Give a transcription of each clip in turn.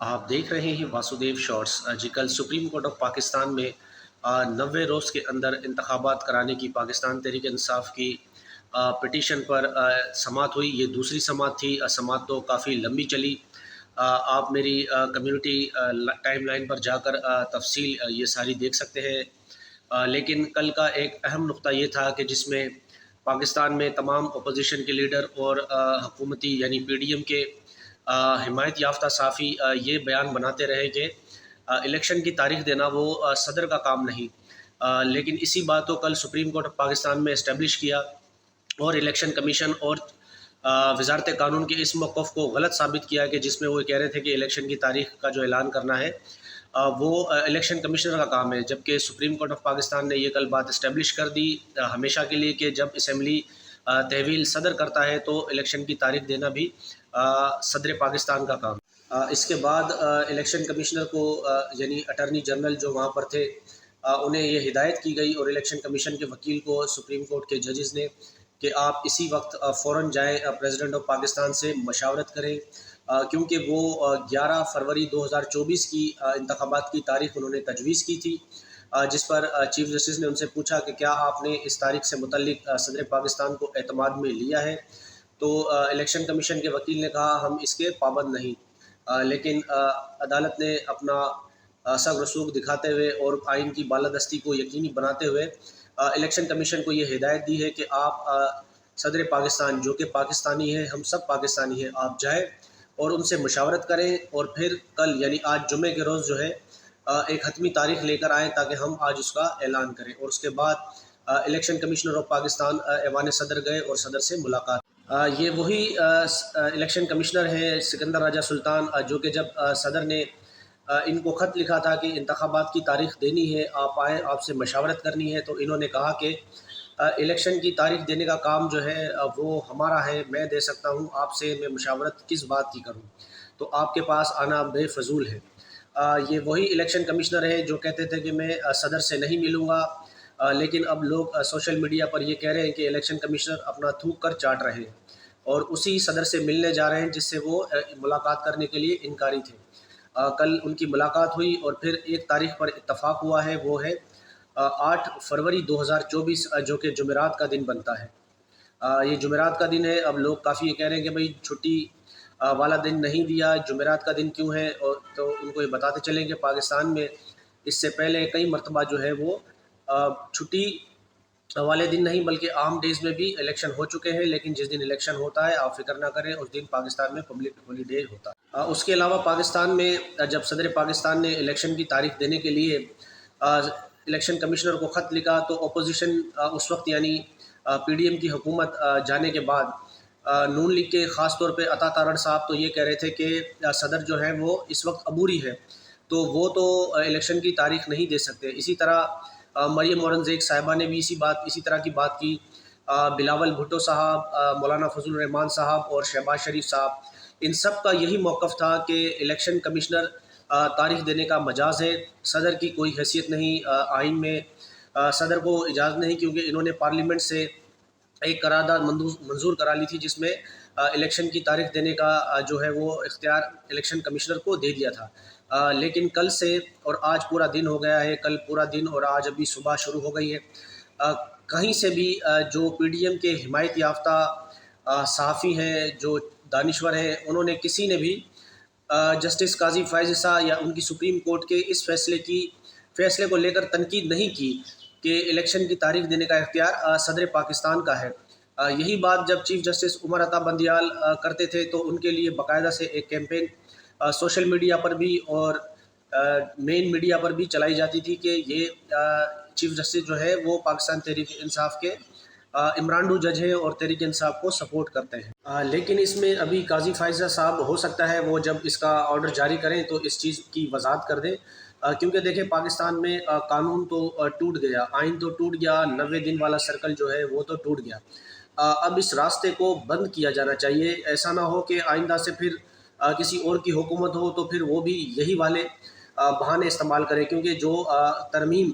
आप देख रहे हैं वासुदेव शॉर्ट्स। जी, कल सुप्रीम कोर्ट ऑफ पाकिस्तान में 90 रोज़ के अंदर इंतखाबात कराने की पाकिस्तान तहरीक इंसाफ की पिटीशन पर समाअत हुई। ये दूसरी समाअत थी। समाअत तो काफ़ी लंबी चली। आप मेरी कम्युनिटी टाइम लाइन पर जाकर तफसील ये सारी देख सकते हैं। लेकिन कल का एक अहम नुक्ता ये था कि जिसमें पाकिस्तान में तमाम अपोजिशन के लीडर और हुकूमती यानी पीडीएम के हिमायत याफ्ता साफ़ी ये बयान बनाते रहे कि इलेक्शन की तारीख देना वो सदर का काम नहीं। लेकिन इसी बात को कल सुप्रीम कोर्ट ऑफ पाकिस्तान में इस्टेब्लिश किया और इलेक्शन कमीशन और वजारत कानून के इस मौक़िफ़ को गलत साबित किया कि जिसमें वो कह रहे थे कि इलेक्शन की तारीख का जो ऐलान करना है वो इलेक्शन कमिश्नर का काम है। जबकि सुप्रीम कोर्ट ऑफ पाकिस्तान ने ये कल बात इस्टेब्लिश कर दी हमेशा के लिए कि जब असम्बली तहवील सदर करता है तो इलेक्शन की तारीख देना भी सदर पाकिस्तान का काम। इसके बाद इलेक्शन कमिश्नर को यानी अटर्नी जनरल जो वहाँ पर थे उन्हें ये हिदायत की गई और इलेक्शन कमीशन के वकील को सुप्रीम कोर्ट के जजेस ने कि आप इसी वक्त फ़ौरन जाएँ प्रेसिडेंट ऑफ पाकिस्तान से मशावरत करें, क्योंकि वो 11 फरवरी 2024 की इंतखाबात की तारीख उन्होंने तजवीज़ की थी। जिस पर चीफ जस्टिस ने उनसे पूछा कि क्या आपने इस तारीख से मुतल्लिक सदर पाकिस्तान को एतमाद में लिया है। तो इलेक्शन कमीशन के वकील ने कहा हम इसके पाबंद नहीं। लेकिन अदालत ने अपना सब्र रसूख दिखाते हुए और आइन की बालादस्ती को यकीनी बनाते हुए इलेक्शन कमीशन को ये हिदायत दी है कि आप सदर पाकिस्तान जो कि पाकिस्तानी है, हम सब पाकिस्तानी हैं, आप जाएँ और उनसे मशावरत करें और फिर कल यानी आज जुमे के रोज़ जो है एक हतमी तारीख लेकर आएँ ताकि हम आज उसका ऐलान करें। और उसके बाद इलेक्शन कमिश्नर ऑफ पाकिस्तान ऐवान सदर गए और सदर से मुलाकात। ये वही इलेक्शन कमिश्नर हैं सिकंदर राजा सुल्तान जो कि जब सदर ने इनको ख़त लिखा था कि इंतखाबात की तारीख देनी है, आप आएँ, आपसे मशावरत करनी है, तो इन्होंने कहा कि इलेक्शन की तारीख देने का काम जो है वो हमारा है, मैं दे सकता हूँ, आपसे मैं मशावरत किस बात की करूँ, तो आपके पास आना बेफजूल है। ये वही इलेक्शन कमिश्नर हैं जो कहते थे कि मैं सदर से नहीं मिलूँगा, लेकिन अब लोग सोशल मीडिया पर ये कह रहे हैं कि इलेक्शन कमिश्नर अपना थूक कर चाट रहे हैं और उसी सदर से मिलने जा रहे हैं जिससे वो मुलाकात करने के लिए इनकारी थे। कल उनकी मुलाकात हुई और फिर एक तारीख पर इत्तफाक हुआ है, वो है 8 फरवरी 2024 जो कि जुमेरात का दिन बनता है। ये जुमेरात का दिन है। अब लोग काफ़ी ये कह रहे हैं कि भाई छुट्टी वाला दिन नहीं दिया, जुमेरात का दिन क्यों है? और तो उनको ये बताते चलें कि पाकिस्तान में इससे पहले कई मरतबा जो है वो छुट्टी वाले दिन नहीं बल्कि आम डेज़ में भी इलेक्शन हो चुके हैं, लेकिन जिस दिन इलेक्शन होता है आप फ़िक्र ना करें, उस दिन पाकिस्तान में पब्लिक हॉलीडे होता है। उसके अलावा पाकिस्तान में जब सदर पाकिस्तान ने इलेक्शन की तारीख देने के लिए इलेक्शन कमिश्नर को ख़त लिखा तो अपोजिशन उस वक्त यानी पीडीएम की हुकूमत जाने के बाद नून लीग के ख़ास तौर पे अता तारड़ साहब तो ये कह रहे थे कि सदर जो है वो इस वक्त अबूरी है, तो वो तो इलेक्शन की तारीख नहीं दे सकते। इसी तरह मरियम औरंगज़ेब साहिबा ने भी इसी तरह की बात की। बिलावल भुट्टो साहब, मौलाना फजल रहमान साहब और शहबाज शरीफ साहब, इन सब का यही मौक़िफ़ था कि इलेक्शन कमिश्नर तारीख देने का मजाज़ है, सदर की कोई हैसियत नहीं। आइन में सदर को इजाज़त नहीं, क्योंकि इन्होंने पार्लियामेंट से एक करारदाद मंजूर करा ली थी जिसमें इलेक्शन की तारीख देने का जो है वो इख्तियार इलेक्शन कमिश्नर को दे दिया था। लेकिन कल से और आज पूरा दिन हो गया है, कल पूरा दिन और आज अभी सुबह शुरू हो गई है। कहीं से भी जो पीडीएम के हिमायत याफ्ता सहाफ़ी हैं, जो दानिश्वर हैं, उन्होंने किसी ने भी जस्टिस काजी फ़ाइज़ ईसा या उनकी सुप्रीम कोर्ट के इस फ़ैसले को लेकर तनकीद नहीं की कि इलेक्शन की तारीख देने का इख्तियार सदर पाकिस्तान का है। यही बात जब चीफ जस्टिस उमर अता बंदियाल करते थे तो उनके लिए बाकायदा से एक कैंपेन सोशल मीडिया पर भी और मेन मीडिया पर भी चलाई जाती थी कि ये चीफ जस्टिस जो है वो पाकिस्तान तहरीक इंसाफ के इमरान जज हैं और तहरीक इंसाफ को सपोर्ट करते हैं। लेकिन इसमें अभी काजी फ़ाइज़ा साहब हो सकता है वो जब इसका ऑर्डर जारी करें तो इस चीज़ की वजाहत कर दें, क्योंकि देखें पाकिस्तान में कानून तो टूट गया, आइन तो टूट गया, 90 दिन वाला सर्कल जो है वो तो टूट गया। अब इस रास्ते को बंद किया जाना चाहिए। ऐसा ना हो कि आइंदा से फिर किसी और की हुकूमत हो तो फिर वो भी यही वाले बहाने इस्तेमाल करें, क्योंकि जो तरमीम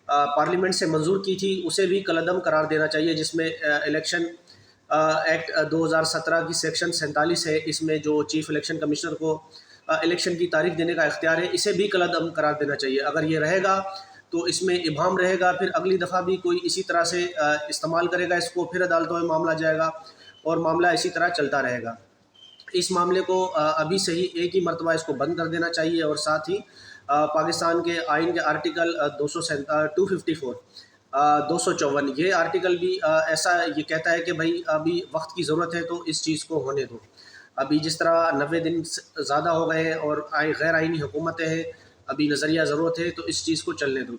पार्लियामेंट से मंजूर की थी उसे भी कलअदम करार देना चाहिए, जिसमें इलेक्शन एक्ट 2017 की सेक्शन 47 है। इसमें जो चीफ इलेक्शन कमिश्नर को الیکشن کی تاریخ دینے کا اختیار ہے، اسے بھی کالعدم قرار دینا چاہیے۔ اگر یہ رہے گا تو اس میں ابہام رہے گا، پھر اگلی دفعہ بھی کوئی اسی طرح سے استعمال کرے گا اس کو، پھر عدالتوں میں معاملہ جائے گا اور معاملہ اسی طرح چلتا رہے گا۔ اس معاملے کو ابھی سے ہی ایک ہی مرتبہ اس کو بند کر دینا چاہیے، اور ساتھ ہی پاکستان کے آئین کے آرٹیکل 254 254 یہ آرٹیکل بھی ایسا یہ کہتا ہے کہ بھائی ابھی وقت کی ضرورت ہے تو اس چیز کو ہونے دو۔ ابھی جس طرح 90 دن زیادہ ہو گئے ہیں اور غیر آئینی حکومتیں ہیں، ابھی نظریہ ضرورت ہے تو اس چیز کو چلنے دو۔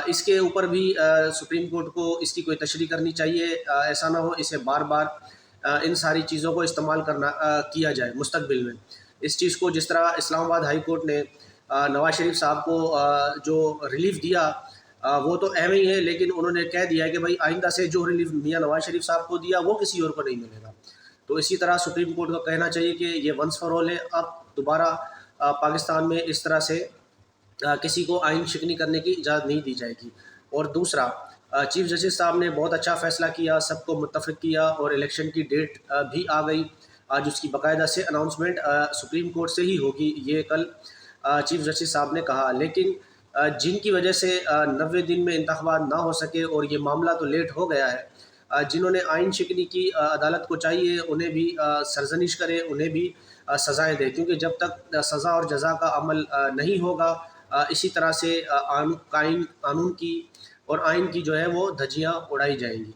اس کے اوپر بھی سپریم کورٹ کو اس کی کوئی تشریح کرنی چاہیے، ایسا نہ ہو اسے بار بار ان ساری چیزوں کو استعمال کیا جائے مستقبل میں۔ اس چیز کو جس طرح اسلام آباد ہائی کورٹ نے نواز شریف صاحب کو جو ریلیف دیا وہ تو اہم ہی ہے، لیکن انہوں نے کہہ دیا ہے کہ بھائی آئندہ سے جو ریلیف میاں نواز شریف صاحب کو دیا وہ کسی اور کو نہیں ملے گا۔ تو اسی طرح سپریم کورٹ کو کہنا چاہیے کہ یہ ونس فار آل ہے، اب دوبارہ پاکستان میں اس طرح سے کسی کو آئین شکنی کرنے کی اجازت نہیں دی جائے گی۔ اور دوسرا، چیف جسٹس صاحب نے بہت اچھا فیصلہ کیا، سب کو متفق کیا، اور الیکشن کی ڈیٹ بھی آ گئی۔ آج اس کی باقاعدہ سے اناؤنسمنٹ سپریم کورٹ سے ہی ہوگی، یہ کل چیف جسٹس صاحب نے کہا۔ لیکن جن کی وجہ سے 90 دن میں انتخابات نہ ہو سکے اور یہ معاملہ تو لیٹ ہو گیا ہے، جنہوں نے آئین شکنی کی عدالت کو چاہیے انہیں بھی سرزنش کرے، انہیں بھی سزائیں دے، کیونکہ جب تک سزا اور جزا کا عمل نہیں ہوگا اسی طرح سے قانون کی اور آئین کی جو ہے وہ دھجیاں اڑائی جائیں گی۔